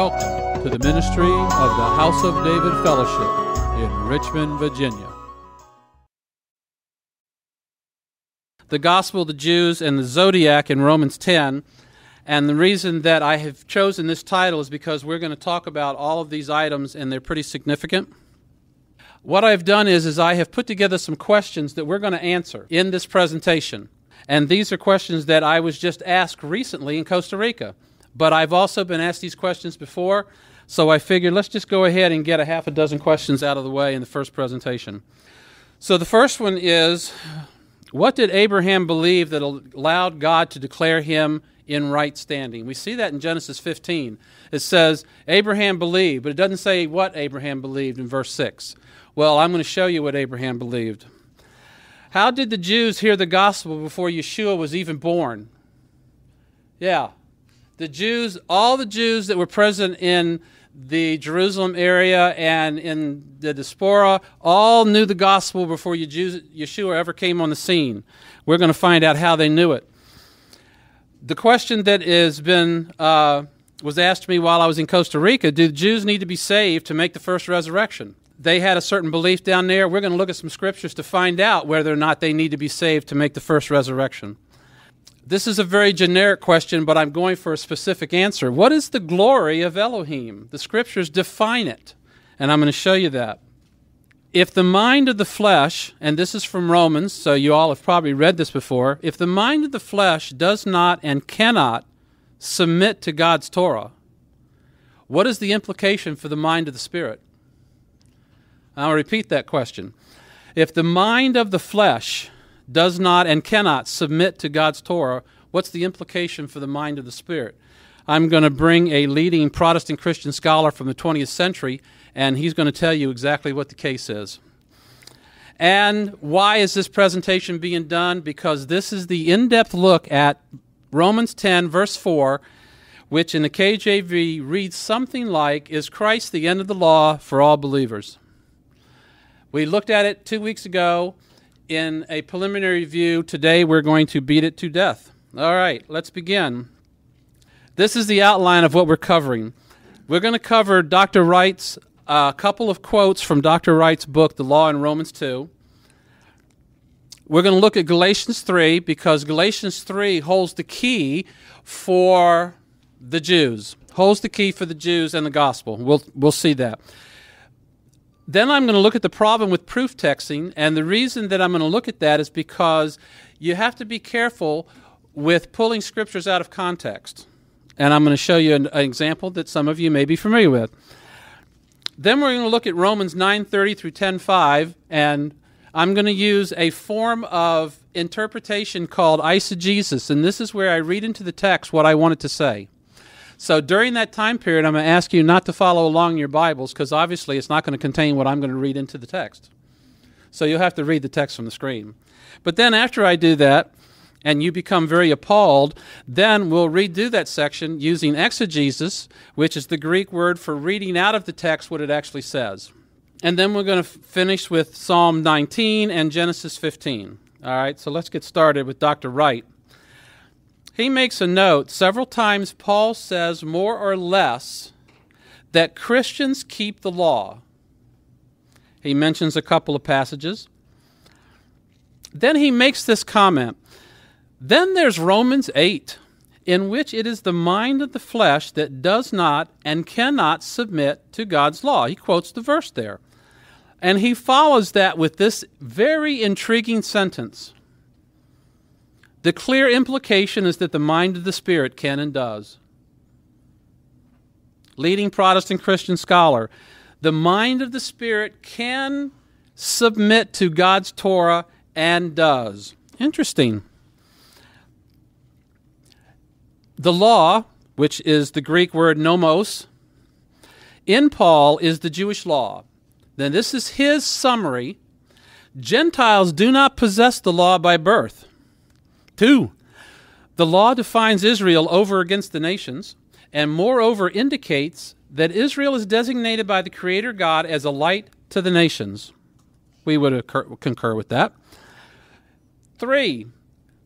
Welcome to the ministry of the House of David Fellowship in Richmond, Virginia. The Gospel of the Jews and the Zodiac in Romans 10. And the reason that I have chosen this title is because we're going to talk about all of these items, and they're pretty significant. What I've done is I have put together some questions that we're going to answer in this presentation. And these are questions that I was just asked recently in Costa Rica. But I've also been asked these questions before, so I figured let's just go ahead and get a half a dozen questions out of the way in the first presentation. So the first one is, what did Abraham believe that allowed God to declare him in right standing? We see that in Genesis 15. It says, Abraham believed, but it doesn't say what Abraham believed in verse 6. Well, I'm going to show you what Abraham believed. How did the Jews hear the gospel before Yeshua was even born? Yeah. The Jews, all the Jews that were present in the Jerusalem area and in the diaspora, all knew the gospel before Yeshua ever came on the scene. We're going to find out how they knew it. The question that was asked me while I was in Costa Rica, do the Jews need to be saved to make the first resurrection? They had a certain belief down there. We're going to look at some scriptures to find out whether or not they need to be saved to make the first resurrection. This is a very generic question, but I'm going for a specific answer. What is the glory of Elohim? The scriptures define it, and I'm going to show you that. If the mind of the flesh, and this is from Romans, so you all have probably read this before, if the mind of the flesh does not and cannot submit to God's Torah, what is the implication for the mind of the Spirit? I'll repeat that question. If the mind of the flesh does not and cannot submit to God's Torah, what's the implication for the mind of the Spirit? I'm going to bring a leading Protestant Christian scholar from the 20th century, and he's going to tell you exactly what the case is. And why is this presentation being done? Because this is the in-depth look at Romans 10, verse 4, which in the KJV reads something like, is Christ the end of the law for all believers? We looked at it 2 weeks ago in a preliminary review. Today we're going to beat it to death. All right, let's begin. This is the outline of what we're covering. We're going to cover Dr. Wright's couple of quotes from Dr. Wright's book, The Law in Romans 2. We're going to look at Galatians 3 because Galatians 3 holds the key for the Jews, holds the key for the Jews and the gospel. We'll see that. Then I'm going to look at the problem with proof texting, and the reason that I'm going to look at that is because you have to be careful with pulling scriptures out of context. And I'm going to show you an example that some of you may be familiar with. Then we're going to look at Romans 9:30 through 10:5, and I'm going to use a form of interpretation called eisegesis, and this is where I read into the text what I want it to say. So during that time period, I'm going to ask you not to follow along in your Bibles because obviously it's not going to contain what I'm going to read into the text. So you'll have to read the text from the screen. But then after I do that, and you become very appalled, then we'll redo that section using exegesis, which is the Greek word for reading out of the text what it actually says. And then we're going to finish with Psalm 19 and Genesis 15. All right, so let's get started with Dr. Wright. He makes a note. Several times Paul says more or less that Christians keep the law. He mentions a couple of passages. Then he makes this comment. Then there's Romans 8, in which it is the mind of the flesh that does not and cannot submit to God's law. He quotes the verse there. And he follows that with this very intriguing sentence. The clear implication is that the mind of the Spirit can and does. Leading Protestant Christian scholar, the mind of the Spirit can submit to God's Torah and does. Interesting. The law, which is the Greek word nomos, in Paul is the Jewish law. Then this is his summary. Gentiles do not possess the law by birth. 2, the law defines Israel over against the nations, and moreover indicates that Israel is designated by the Creator God as a light to the nations. We would concur with that. 3,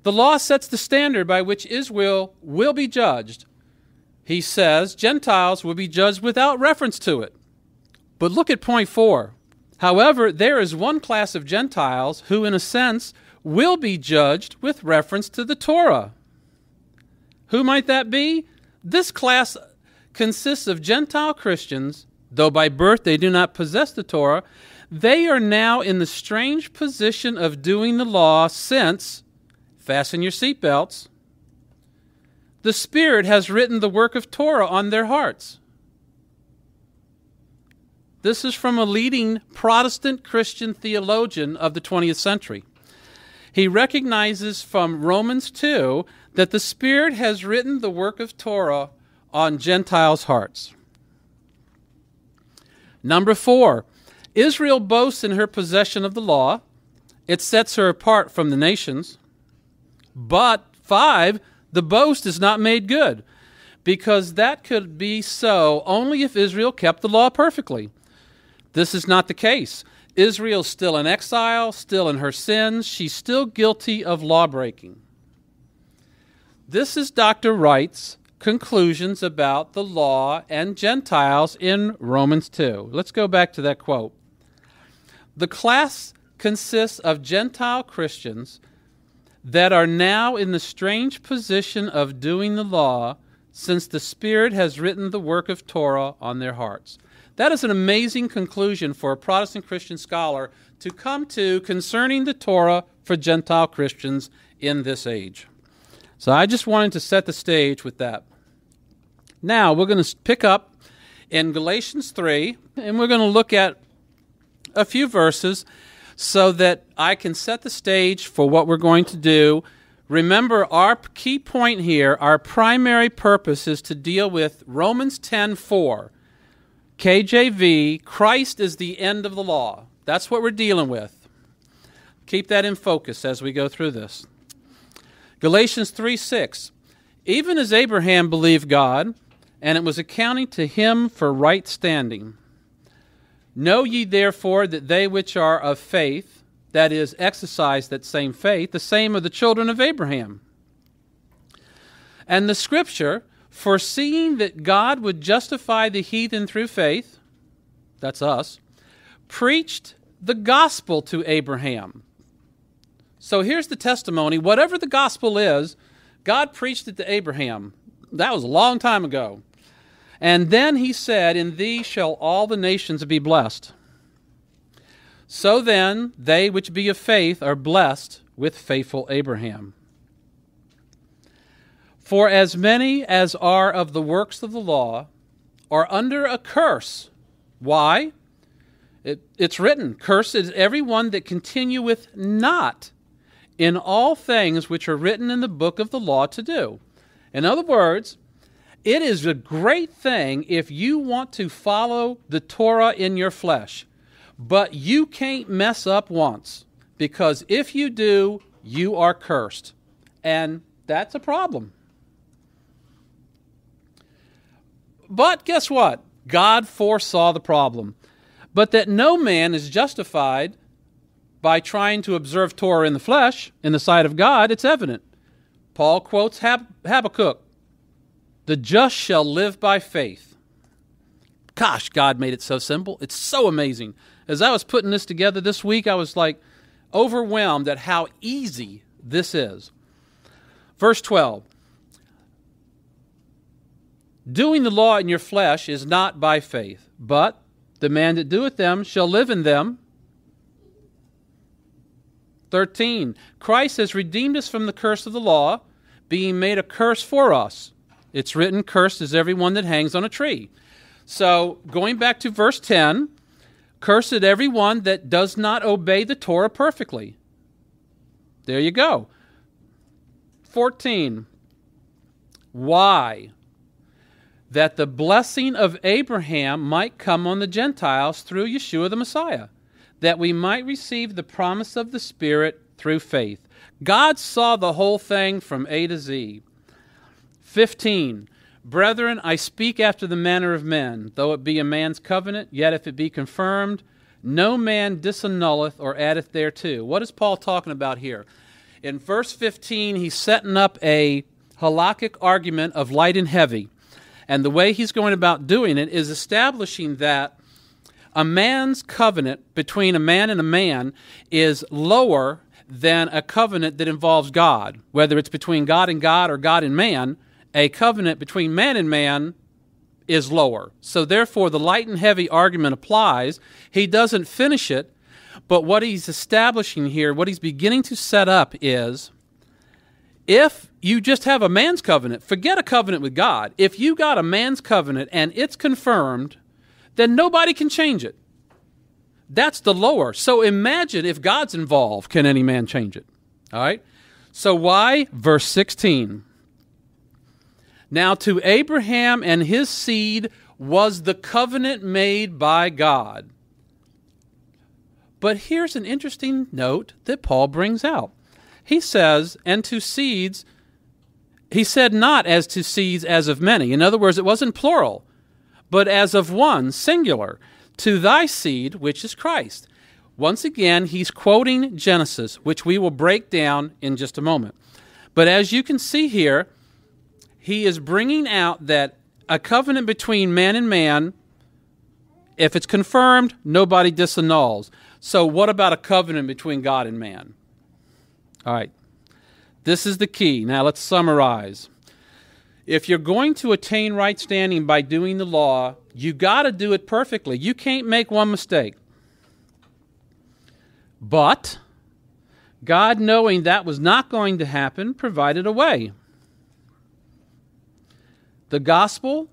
the law sets the standard by which Israel will be judged. he says Gentiles will be judged without reference to it. But look at point 4. However, there is one class of Gentiles who, in a sense, will be judged with reference to the Torah. Who might that be? This class consists of Gentile Christians, though by birth they do not possess the Torah. They are now in the strange position of doing the law since, fasten your seatbelts, the Spirit has written the work of Torah on their hearts. This is from a leading Protestant Christian theologian of the 20th century. He recognizes from Romans 2 that the Spirit has written the work of Torah on Gentiles' hearts. Number 4, Israel boasts in her possession of the law. It sets her apart from the nations. But 5, the boast is not made good, because that could be so only if Israel kept the law perfectly. This is not the case. Israel's still in exile, still in her sins. She's still guilty of lawbreaking. This is Dr. Wright's conclusions about the law and Gentiles in Romans 2. Let's go back to that quote. The class consists of Gentile Christians that are now in the strange position of doing the law since the Spirit has written the work of Torah on their hearts. That is an amazing conclusion for a Protestant Christian scholar to come to concerning the Torah for Gentile Christians in this age. So I just wanted to set the stage with that. Now we're going to pick up in Galatians 3, and we're going to look at a few verses so that I can set the stage for what we're going to do. Remember, our key point here, our primary purpose is to deal with Romans 10:4. KJV, Christ is the end of the law. That's what we're dealing with. Keep that in focus as we go through this. Galatians 3:6. Even as Abraham believed God, and it was accounted to him for right standing. Know ye therefore that they which are of faith, that is, exercise that same faith, the same are the children of Abraham. And the Scripture, foreseeing that God would justify the heathen through faith, that's us, preached the gospel to Abraham. So here's the testimony. Whatever the gospel is, God preached it to Abraham. That was a long time ago. And then he said, in thee shall all the nations be blessed. So then, they which be of faith are blessed with faithful Abraham. For as many as are of the works of the law are under a curse. Why? It's written, cursed is every one that continueth not in all things which are written in the book of the law to do. In other words, it is a great thing if you want to follow the Torah in your flesh, but you can't mess up once, because if you do, you are cursed. And that's a problem. But guess what? God foresaw the problem. But that no man is justified by trying to observe Torah in the flesh, in the sight of God, it's evident. Paul quotes Habakkuk, the just shall live by faith. Gosh, God made it so simple. It's so amazing. As I was putting this together this week, I was like overwhelmed at how easy this is. Verse 12. Doing the law in your flesh is not by faith, but the man that doeth them shall live in them. 13. Christ has redeemed us from the curse of the law, being made a curse for us. It's written, cursed is everyone that hangs on a tree. So, going back to verse 10, cursed everyone that does not obey the Torah perfectly. There you go. 14. Why? That the blessing of Abraham might come on the Gentiles through Yeshua the Messiah, that we might receive the promise of the Spirit through faith. God saw the whole thing from A to Z. 15. Brethren, I speak after the manner of men, though it be a man's covenant, yet if it be confirmed, no man disannulleth or addeth thereto. What is Paul talking about here? In verse 15, he's setting up a halakhic argument of light and heavy. And the way he's going about doing it is establishing that a man's covenant between a man and a man is lower than a covenant that involves God. Whether it's between God and God or God and man, a covenant between man and man is lower. So therefore, the light and heavy argument applies. He doesn't finish it, but what he's establishing here, what he's beginning to set up is, if you just have a man's covenant, forget a covenant with God. If you got a man's covenant and it's confirmed, then nobody can change it. That's the lower. So imagine if God's involved, can any man change it? All right? So why? Verse 16. Now to Abraham and his seed was the covenant made by God. But here's an interesting note that Paul brings out. He says, and to seeds, he said not as to seeds as of many. In other words, it wasn't plural, but as of one, singular, to thy seed, which is Christ. Once again, he's quoting Genesis, which we will break down in just a moment. But as you can see here, he is bringing out that a covenant between man and man, if it's confirmed, nobody disannuls. So what about a covenant between God and man? All right, this is the key. Now let's summarize. If you're going to attain right standing by doing the law, you got to do it perfectly. You can't make one mistake. But God, knowing that was not going to happen, provided a way. The gospel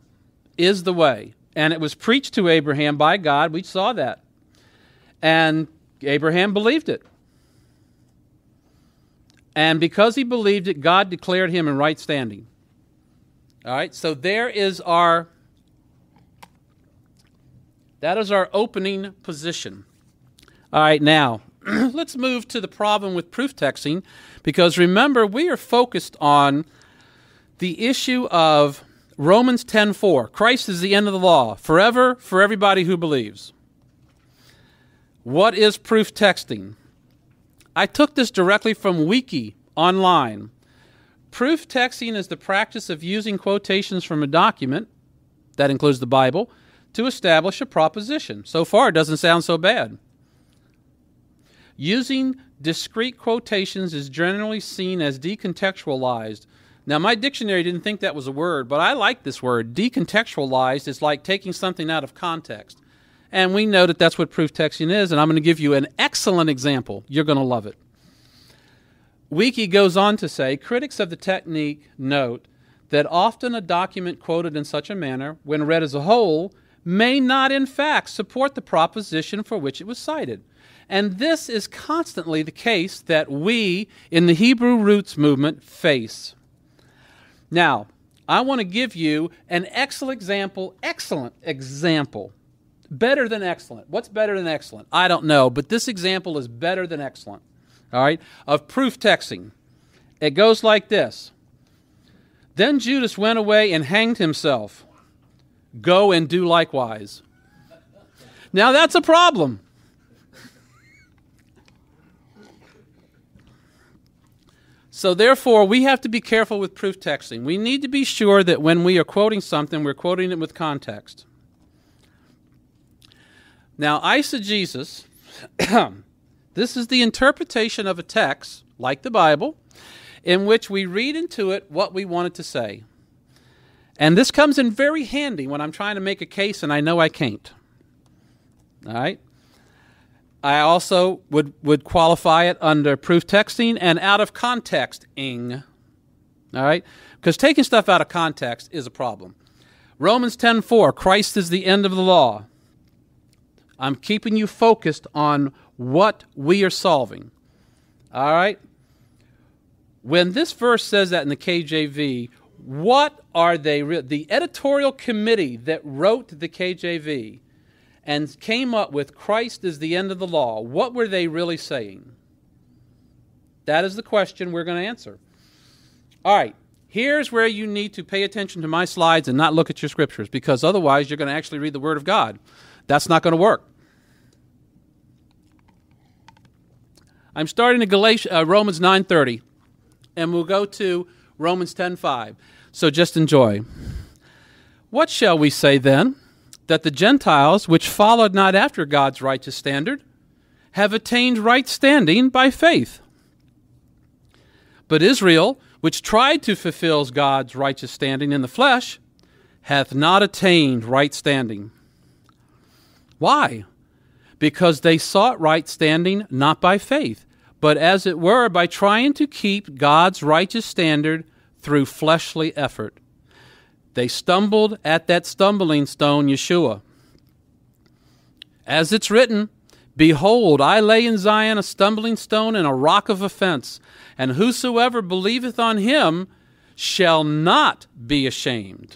is the way, and it was preached to Abraham by God. We saw that. And Abraham believed it. And because he believed it, God declared him in right standing. All right, so that is our opening position. All right, now, let's move to the problem with proof texting, because remember, we are focused on the issue of Romans 10:4. Christ is the end of the law, forever, for everybody who believes. What is proof texting? I took this directly from Wiki online. Proof texting is the practice of using quotations from a document, that includes the Bible, to establish a proposition. So far, it doesn't sound so bad. Using discrete quotations is generally seen as decontextualized. Now, my dictionary didn't think that was a word, but I like this word. Decontextualized is like taking something out of context. And we know that that's what proof texting is, and I'm going to give you an excellent example. You're going to love it. Wiki goes on to say, critics of the technique note that often a document quoted in such a manner, when read as a whole, may not in fact support the proposition for which it was cited. And this is constantly the case that we in the Hebrew Roots movement face. Now, I want to give you an excellent example. Better than excellent. What's better than excellent? I don't know, but this example is better than excellent. All right, of proof texting. It goes like this. Then Judas went away and hanged himself. Go and do likewise. Now that's a problem. So therefore, we have to be careful with proof texting. We need to be sure that when we are quoting something, we're quoting it with context. Now, eisegesis, this is the interpretation of a text, like the Bible, in which we read into it what we want it to say. And this comes in very handy when I'm trying to make a case and I know I can't. All right? I also would qualify it under proof texting and out of context-ing. All right? Because taking stuff out of context is a problem. Romans 10:4, Christ is the end of the law. I'm keeping you focused on what we are solving. All right? When this verse says that in the KJV, what are they? The editorial committee that wrote the KJV and came up with Christ is the end of the law, what were they really saying? That is the question we're going to answer. All right. Here's where you need to pay attention to my slides and not look at your scriptures, because otherwise you're going to actually read the Word of God. That's not going to work. I'm starting at Romans 9:30, and we'll go to Romans 10:5. So just enjoy. What shall we say then? That the Gentiles, which followed not after God's righteous standard, have attained right standing by faith. But Israel, which tried to fulfill God's righteous standing in the flesh, hath not attained right standing. Why? Because they sought right standing not by faith, but as it were by trying to keep God's righteous standard through fleshly effort. They stumbled at that stumbling stone, Yeshua. As it's written, Behold, I lay in Zion a stumbling stone and a rock of offense, and whosoever believeth on him shall not be ashamed.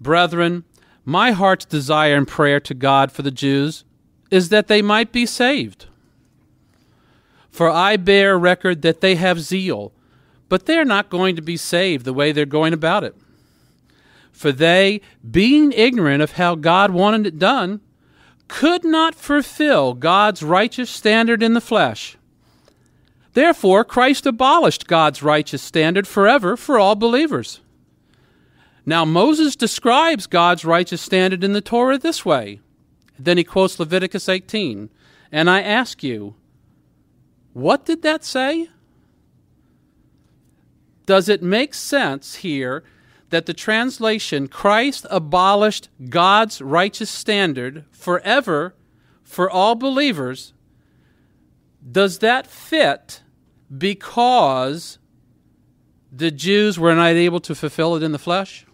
Brethren, my heart's desire and prayer to God for the Jews is that they might be saved. For I bear record that they have zeal, but they're not going to be saved the way they're going about it. For they, being ignorant of how God wanted it done, could not fulfill God's righteous standard in the flesh. Therefore, Christ abolished God's righteous standard forever for all believers. Now, Moses describes God's righteous standard in the Torah this way. Then he quotes Leviticus 18. And I ask you, what did that say? Does it make sense here that the translation, Christ abolished God's righteous standard forever for all believers, does that fit because the Jews were not able to fulfill it in the flesh?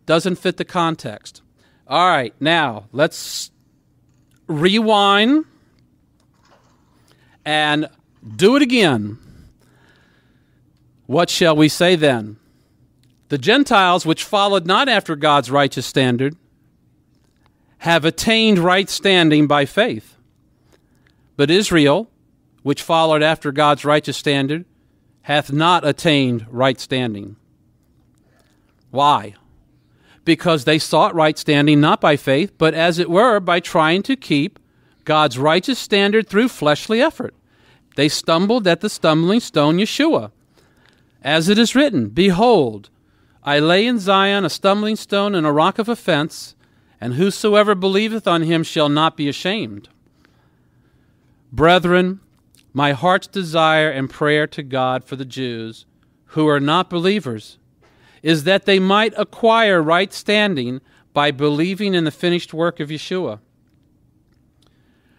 Doesn't fit the context. All right, now let's rewind and do it again. What shall we say then? The Gentiles, which followed not after God's righteous standard, have attained right standing by faith. But Israel, which followed after God's righteous standard, hath not attained right standing. Why? Because they sought right standing not by faith, but as it were by trying to keep God's righteous standard through fleshly effort. They stumbled at the stumbling stone, Yeshua. As it is written, Behold, I lay in Zion a stumbling stone and a rock of offense, and whosoever believeth on him shall not be ashamed. Brethren, my heart's desire and prayer to God for the Jews who are not believers is that they might acquire right standing by believing in the finished work of Yeshua.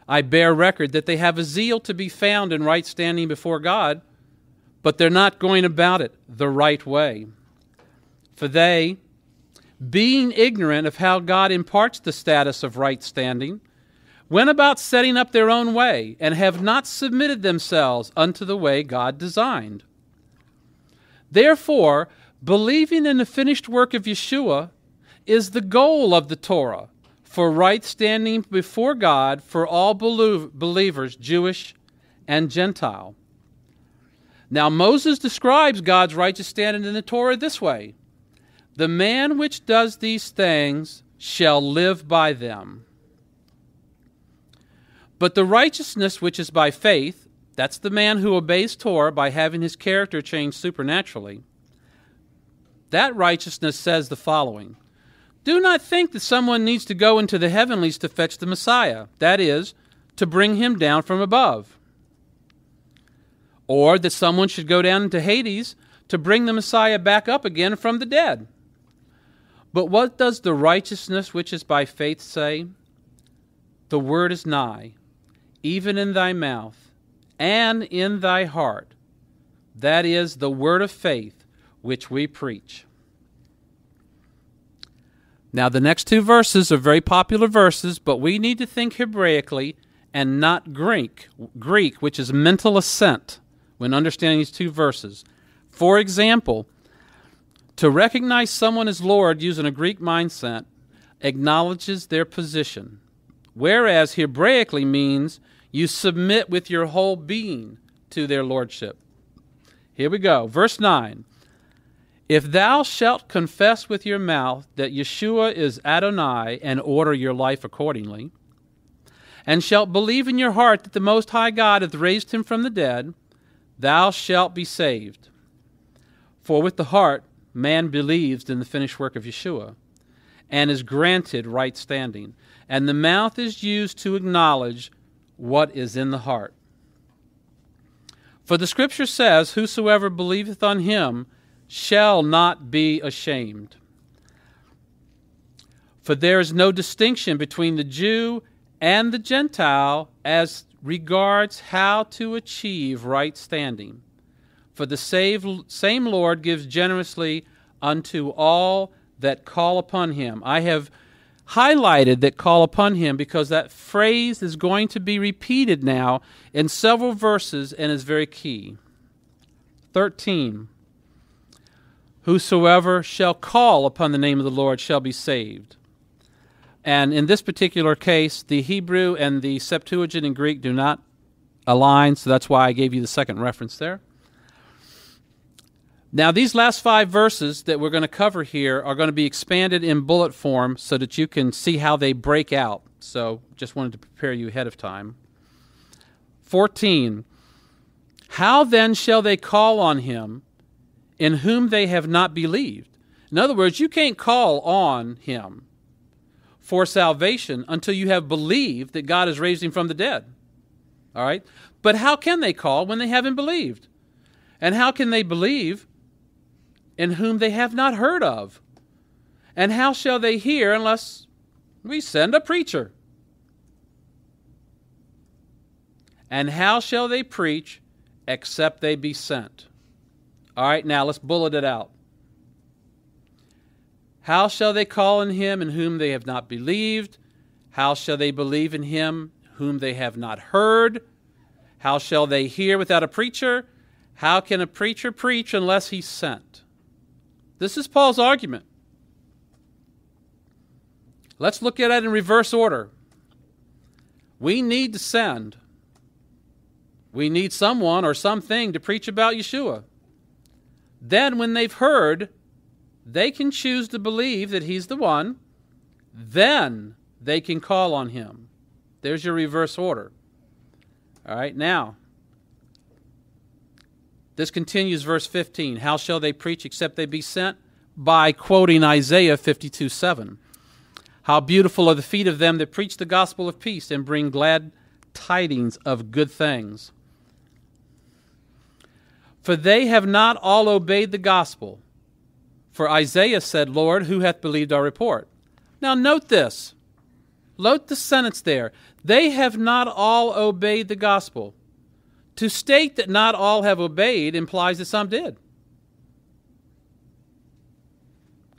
I bear record that they have a zeal to be found in right standing before God, but they're not going about it the right way. For they, being ignorant of how God imparts the status of right standing, went about setting up their own way, and have not submitted themselves unto the way God designed. Therefore, believing in the finished work of Yeshua is the goal of the Torah for right standing before God for all believers, Jewish and Gentile. Now, Moses describes God's righteous standing in the Torah this way: The man which does these things shall live by them. But the righteousness which is by faith, that's the man who obeys Torah by having his character changed supernaturally, that righteousness says the following: Do not think that someone needs to go into the heavenlies to fetch the Messiah, that is, to bring him down from above. Or that someone should go down into Hades to bring the Messiah back up again from the dead. But what does the righteousness which is by faith say? The word is nigh, even in thy mouth and in thy heart. That is the word of faith which we preach. Now, the next two verses are very popular verses, but we need to think Hebraically and not Greek, which is mental assent, when understanding these two verses. For example, to recognize someone as Lord using a Greek mindset acknowledges their position, whereas Hebraically means you submit with your whole being to their lordship. Here we go. Verse 9. If thou shalt confess with your mouth that Yeshua is Adonai and order your life accordingly, and shalt believe in your heart that the Most High God hath raised him from the dead, thou shalt be saved. For with the heart man believes in the finished work of Yeshua and is granted right standing. And the mouth is used to acknowledge what is in the heart. For the Scripture says, whosoever believeth on him shall not be ashamed. For there is no distinction between the Jew and the Gentile as regards how to achieve right standing. For the same Lord gives generously unto all that call upon him. I have highlighted that call upon him because that phrase is going to be repeated now in several verses and is very key. 13. Whosoever shall call upon the name of the Lord shall be saved. And in this particular case, the Hebrew and the Septuagint in Greek do not align, so that's why I gave you the second reference there. Now, these last 5 verses that we're going to cover here are going to be expanded in bullet form so that you can see how they break out. So, just wanted to prepare you ahead of time. 14. How then shall they call on him in whom they have not believed? In other words, you can't call on him for salvation until you have believed that God has raised him from the dead. All right? But how can they call when they haven't believed? And how can they believe in whom they have not heard of? And how shall they hear unless we send a preacher? And how shall they preach except they be sent? All right, now let's bullet it out. How shall they call on him in whom they have not believed? How shall they believe in him whom they have not heard? How shall they hear without a preacher? How can a preacher preach unless he's sent? This is Paul's argument. Let's look at it in reverse order. We need to send. We need someone or something to preach about Yeshua. Then when they've heard, they can choose to believe that he's the one. Then they can call on him. There's your reverse order. All right, now, this continues verse 15. How shall they preach except they be sent? By quoting Isaiah 52:7. How beautiful are the feet of them that preach the gospel of peace and bring glad tidings of good things. For they have not all obeyed the gospel. For Isaiah said, Lord, who hath believed our report? Now note this. Note the sentence there. They have not all obeyed the gospel. To state that not all have obeyed implies that some did.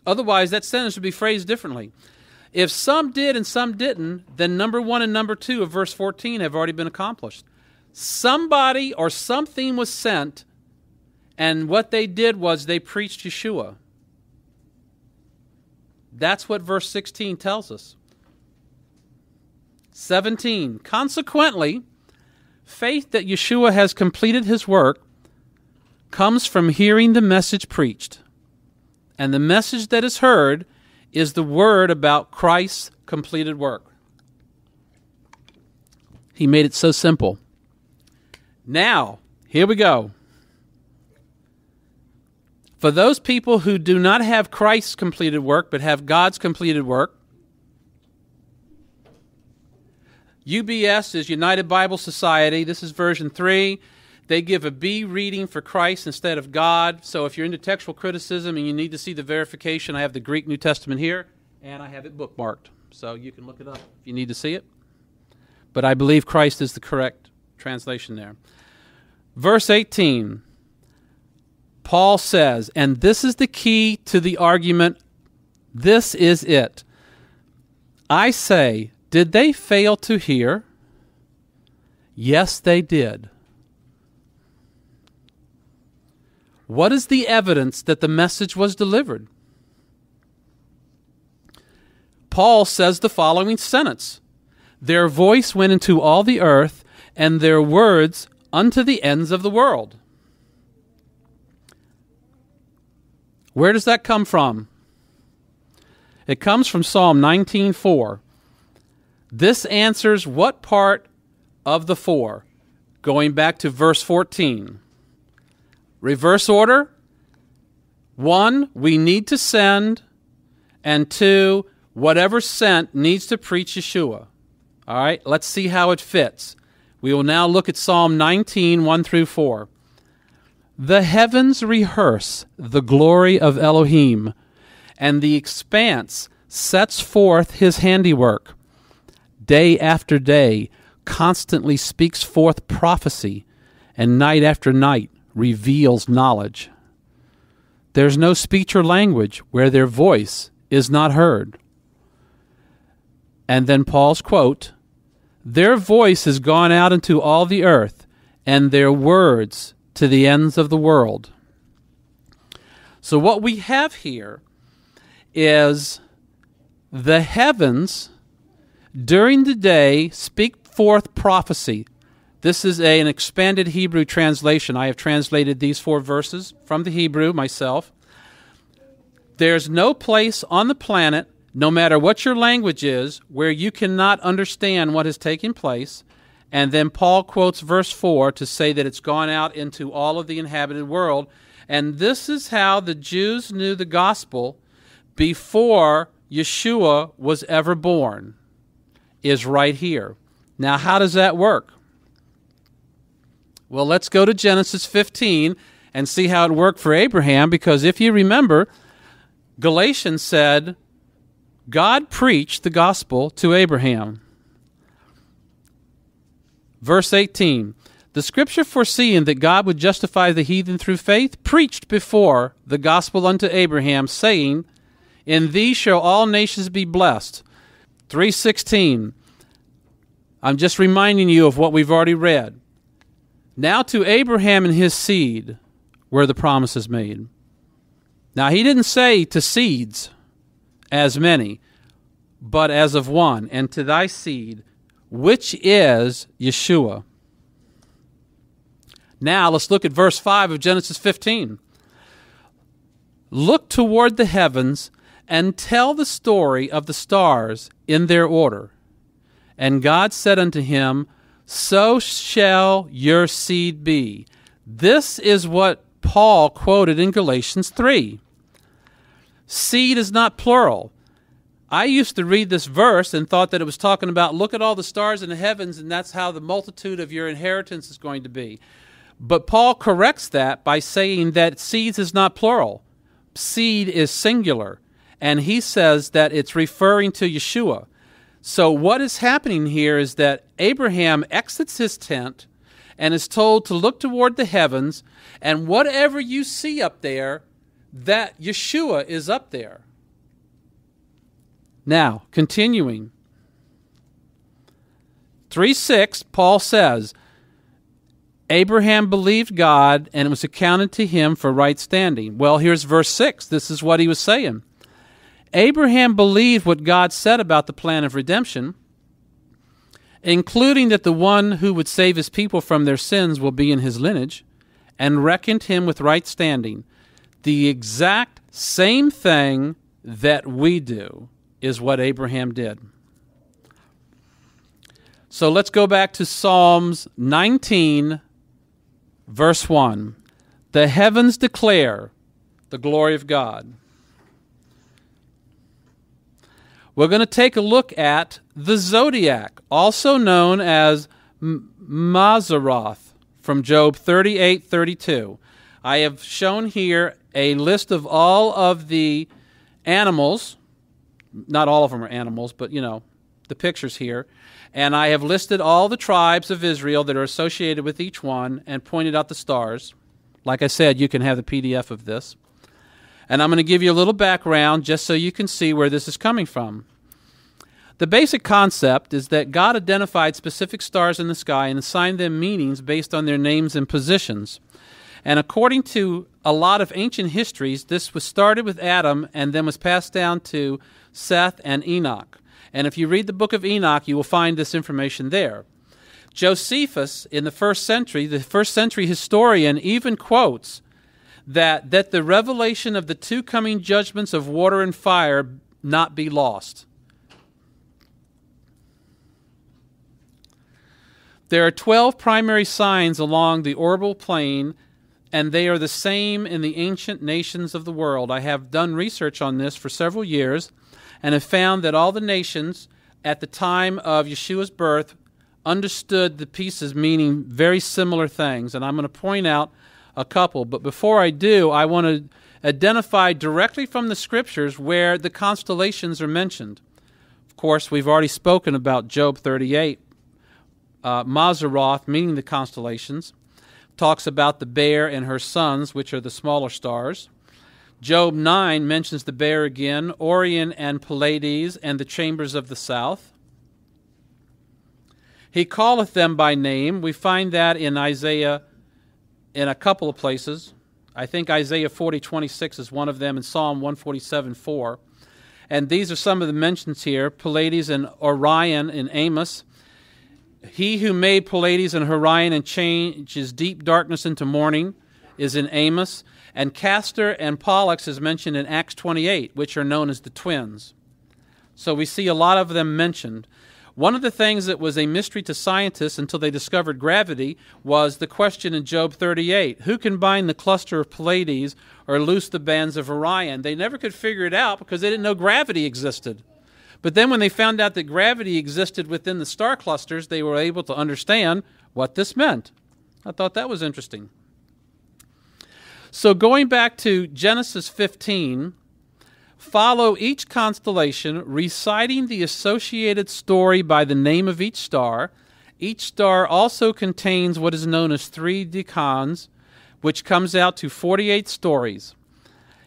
Otherwise, that sentence would be phrased differently. If some did and some didn't, then number 1 and number 2 of verse 14 have already been accomplished. Somebody or something was sent, and what they did was they preached Yeshua. That's what verse 16 tells us. 17. Consequently, faith that Yeshua has completed his work comes from hearing the message preached. And the message that is heard is the word about Christ's completed work. He made it so simple. Now, here we go. For those people who do not have Christ's completed work, but have God's completed work, UBS is United Bible Society. This is version 3. They give a B reading for Christ instead of God. So if you're into textual criticism and you need to see the verification, I have the Greek New Testament here, and I have it bookmarked. So you can look it up if you need to see it. But I believe Christ is the correct translation there. Verse 18, Paul says, and this is the key to the argument, this is it. I say, did they fail to hear? Yes, they did. What is the evidence that the message was delivered? Paul says the following sentence. Their voice went into all the earth, and their words unto the ends of the world. Where does that come from? It comes from Psalm 19:4. This answers what part of the 4? Going back to verse 14. Reverse order. One, we need to send, and two, whatever sent needs to preach Yeshua. All right, let's see how it fits. We will now look at Psalm 19, 1 through 4. The heavens rehearse the glory of Elohim, and the expanse sets forth his handiwork. Day after day constantly speaks forth prophecy, and night after night reveals knowledge. There's no speech or language where their voice is not heard. And then Paul's quote, their voice has gone out into all the earth, and their words to the ends of the world. So what we have here is the heavens during the day speak forth prophecy. This is an expanded Hebrew translation. I have translated these 4 verses from the Hebrew myself. There's no place on the planet, no matter what your language is, where you cannot understand what is taking place. And then Paul quotes verse 4 to say that it's gone out into all of the inhabited world. And this is how the Jews knew the gospel before Yeshua was ever born, is right here. Now, how does that work? Well, let's go to Genesis 15 and see how it worked for Abraham, because if you remember, Galatians said God preached the gospel to Abraham. Verse 18, the scripture foreseeing that God would justify the heathen through faith, preached before the gospel unto Abraham, saying, in thee shall all nations be blessed. 3:16, I'm just reminding you of what we've already read. Now to Abraham and his seed were the promises made. Now he didn't say to seeds as many, but as of one, and to thy seed, which is Yeshua. Now let's look at verse 5 of Genesis 15. Look toward the heavens and tell the story of the stars in their order. And God said unto him, so shall your seed be. This is what Paul quoted in Galatians 3. Seed is not plural. I used to read this verse and thought that it was talking about, look at all the stars in the heavens, and that's how the multitude of your inheritance is going to be. But Paul corrects that by saying that seeds is not plural. Seed is singular. And he says that it's referring to Yeshua. So what is happening here is that Abraham exits his tent and is told to look toward the heavens, and whatever you see up there, that Yeshua is up there. Now, continuing. 3:6, Paul says, Abraham believed God, and it was accounted to him for right standing. Well, here's verse 6. This is what he was saying. Abraham believed what God said about the plan of redemption, including that the one who would save his people from their sins will be in his lineage, and reckoned him with right standing. The exact same thing that we do is what Abraham did. So let's go back to Psalms 19, verse 1. The heavens declare the glory of God. We're going to take a look at the Zodiac, also known as Mazaroth, from Job 38:32. I have shown here a list of all of the animals. Not all of them are animals, but, the pictures here. And I have listed all the tribes of Israel that are associated with each one and pointed out the stars. Like I said, you can have the PDF of this. And I'm going to give you a little background just so you can see where this is coming from. The basic concept is that God identified specific stars in the sky and assigned them meanings based on their names and positions. And according to a lot of ancient histories, this was started with Adam and then was passed down to Seth and Enoch. And if you read the book of Enoch, you will find this information there. Josephus, in the first century historian, even quotes that the revelation of the two coming judgments of water and fire not be lost. There are 12 primary signs along the orbital plane and they are the same in the ancient nations of the world. I have done research on this for several years and have found that all the nations at the time of Yeshua's birth understood the pieces meaning very similar things, and I'm going to point out a couple. But before I do, I want to identify directly from the Scriptures where the constellations are mentioned. Of course, we've already spoken about Job 38. Mazaroth, meaning the constellations, talks about the bear and her sons, which are the smaller stars. Job 9 mentions the bear again, Orion and Pleiades, and the chambers of the south. He calleth them by name. We find that in Isaiah in a couple of places. I think Isaiah 40:26 is one of them, and Psalm 147:4. And these are some of the mentions here, Pleiades and Orion in Amos. He who made Pleiades and Orion and changes deep darkness into morning is in Amos. And Castor and Pollux is mentioned in Acts 28, which are known as the twins. So we see a lot of them mentioned. One of the things that was a mystery to scientists until they discovered gravity was the question in Job 38. Who can bind the cluster of Pleiades or loose the bands of Orion? They never could figure it out because they didn't know gravity existed. But then when they found out that gravity existed within the star clusters, they were able to understand what this meant. I thought that was interesting. So going back to Genesis 15, follow each constellation, reciting the associated story by the name of each star. Each star also contains what is known as 3 decans, which comes out to 48 stories.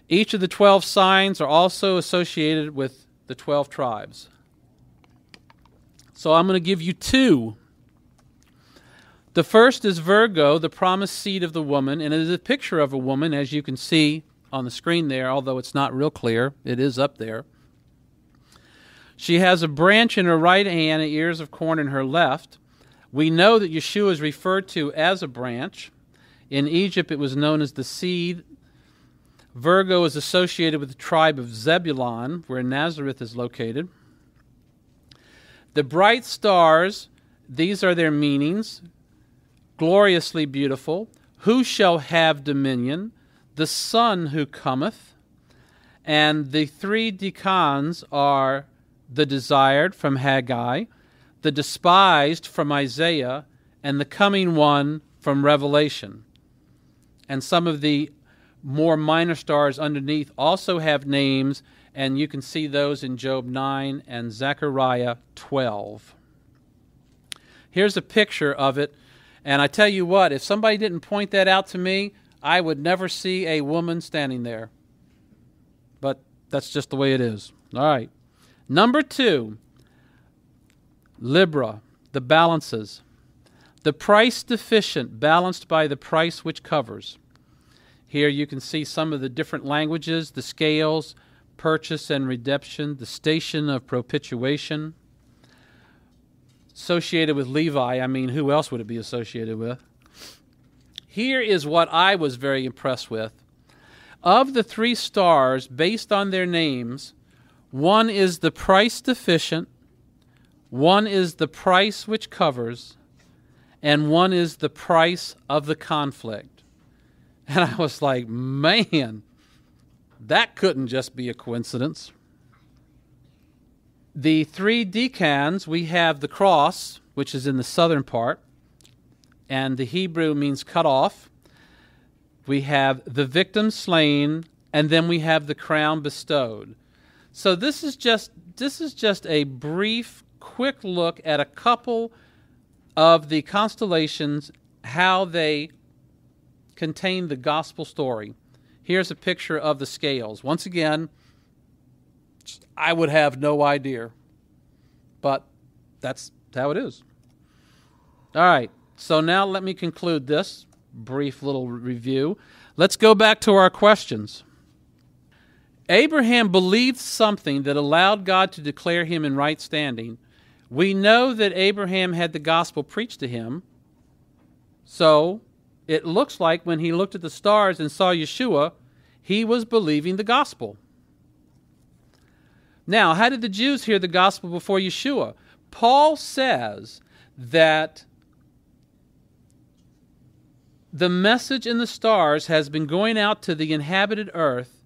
Each of the 12 signs are also associated with the 12 tribes. So I'm going to give you 2. The first is Virgo, the promised seed of the woman, and it is a picture of a woman, as you can see on the screen there, although it's not real clear. It is up there. She has a branch in her right hand and ears of corn in her left. We know that Yeshua is referred to as a branch. In Egypt, it was known as the seed. Virgo is associated with the tribe of Zebulun, where Nazareth is located. The bright stars, these are their meanings. Gloriously beautiful. Who shall have dominion? The Son who cometh. And the 3 decans are the desired from Haggai, the despised from Isaiah, and the coming one from Revelation. And some of the more minor stars underneath also have names, and you can see those in Job 9 and Zechariah 12. Here's a picture of it, and I tell you what, if somebody didn't point that out to me, I would never see a woman standing there. But that's just the way it is. All right. Number 2, Libra, the balances. The price deficient, balanced by the price which covers. Here you can see some of the different languages, the scales, purchase and redemption, the station of propitiation. Associated with Levi, I mean, who else would it be associated with? Here is what I was very impressed with. Of the 3 stars, based on their names, one is the price deficient, one is the price which covers, and one is the price of the conflict. And I was like, man, that couldn't just be a coincidence. The 3 decans, we have the cross, which is in the southern part, and the Hebrew means cut off. We have the victim slain, and then we have the crown bestowed. So this is just a brief, quick look at a couple of the constellations, how they contain the gospel story. Here's a picture of the scales. Once again, I would have no idea, but that's how it is. All right, so now let me conclude this brief little review. Let's go back to our questions. Abraham believed something that allowed God to declare him in right standing. We know that Abraham had the gospel preached to him, so it looks like when he looked at the stars and saw Yeshua, he was believing the gospel. Now, how did the Jews hear the gospel before Yeshua? Paul says that the message in the stars has been going out to the inhabited earth,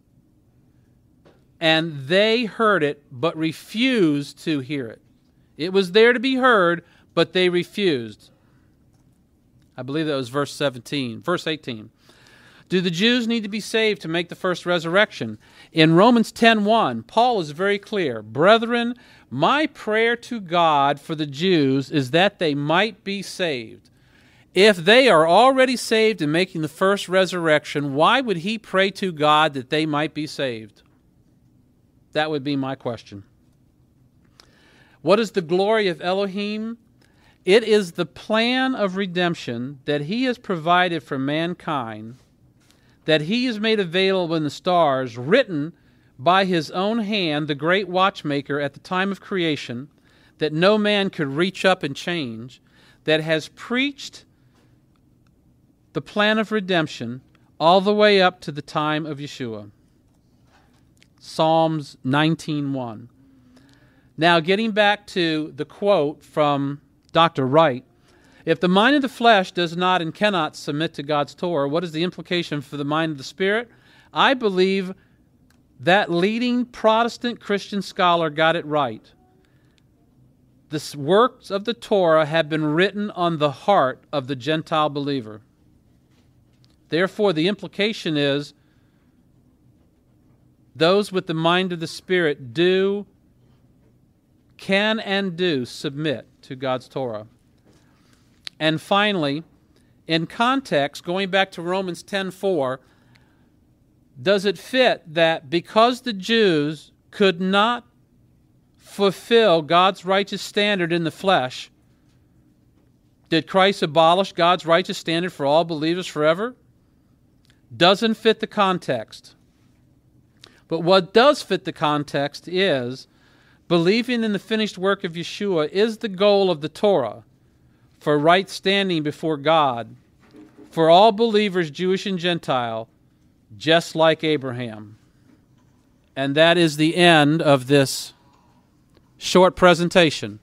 and they heard it but refused to hear it. It was there to be heard, but they refused. I believe that was verse 18. Do the Jews need to be saved to make the first resurrection? In Romans 10:1, Paul is very clear. Brethren, my prayer to God for the Jews is that they might be saved. If they are already saved and making the first resurrection, why would he pray to God that they might be saved? That would be my question. What is the glory of Elohim? It is the plan of redemption that he has provided for mankind, that he has made available in the stars, written by his own hand, the great watchmaker at the time of creation, that no man could reach up and change, that has preached the plan of redemption all the way up to the time of Yeshua. Psalms 19:1. Now, getting back to the quote from Dr. Wright, if the mind of the flesh does not and cannot submit to God's Torah, what is the implication for the mind of the Spirit? I believe that leading Protestant Christian scholar got it right. The works of the Torah have been written on the heart of the Gentile believer. Therefore, the implication is those with the mind of the Spirit can and do submit to God's Torah. And finally, in context, going back to Romans 10:4, does it fit that because the Jews could not fulfill God's righteous standard in the flesh, did Christ abolish God's righteous standard for all believers forever? Doesn't fit the context. But what does fit the context is believing in the finished work of Yeshua is the goal of the Torah for right standing before God for all believers, Jewish and Gentile, just like Abraham. And that is the end of this short presentation